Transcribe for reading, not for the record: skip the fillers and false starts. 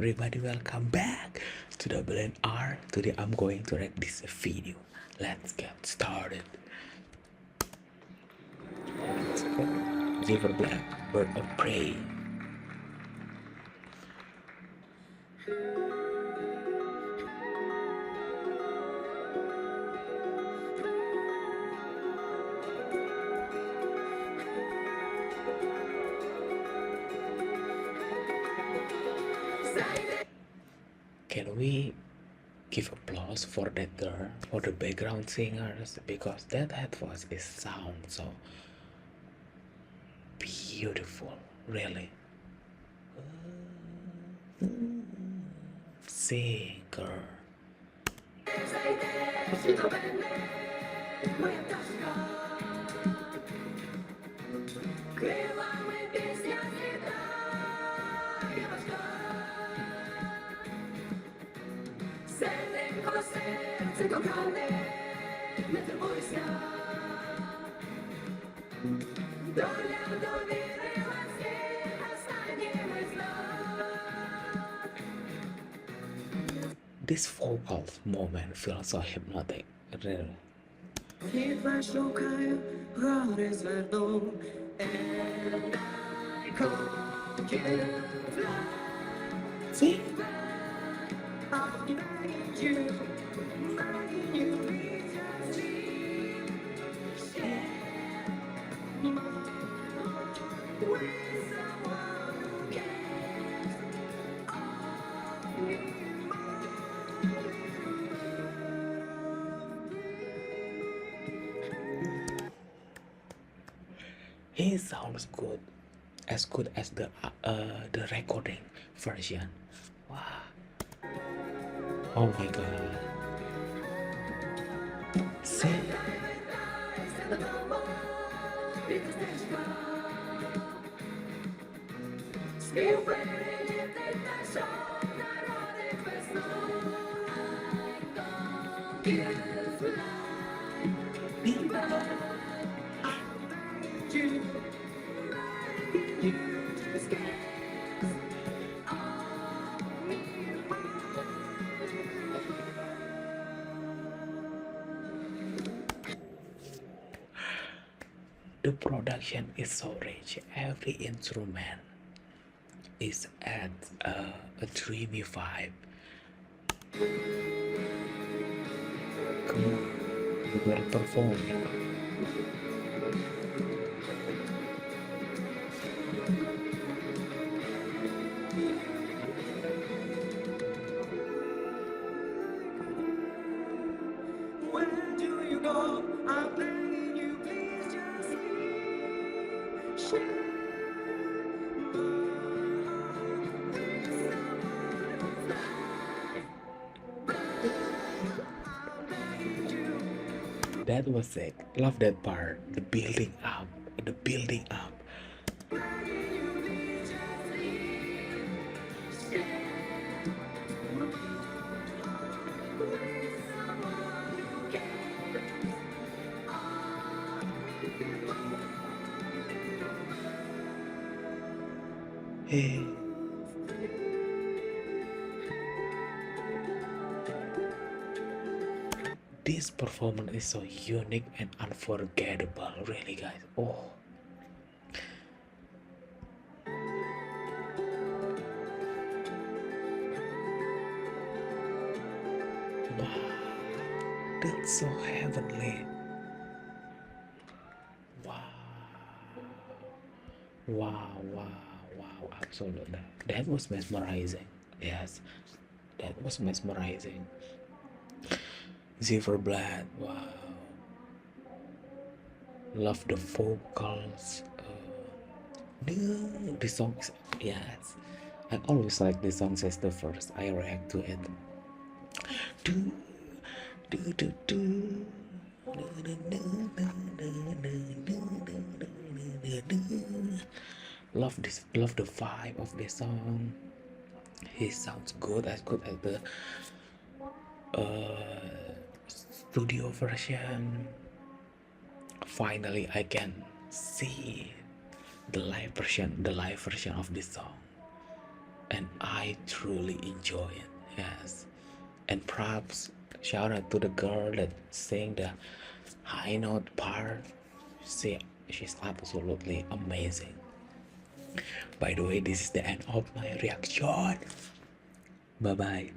everybody, welcome back to the Blend R. Today I'm going to react this video. Let's get started. Let's go. Ziferblat, Bird of Prey. Can we give applause for that girl, for the background singers, because that voice is sound so beautiful, really. Sing, girl. This vocal moment feels so hypnotic, really. See? He sounds good as the recording version. Wow. Oh my god. See? The production is so rich. Every instrument is at a dreamy vibe. Come on, you will perform. Where do you go? I'm begging you, please just leave. That was it. Love that part. The building up. The building up. Hey. This performance is so unique and unforgettable, really, guys. Oh. Wow. That's so heavenly. Wow. Wow, absolutely. That was mesmerizing. Yes, that was mesmerizing. Ziferblat, wow. Love the vocals. The songs, yes. I always like the songs as the first I react to it. Do, do, do, do. Love the vibe of the song. He sounds good as the studio version. Finally, I can see the live version of this song. and I truly enjoy it. Yes, and props shout out to the girl that sang the high note part. She's absolutely amazing. By the way, this is the end of my reaction. Bye bye.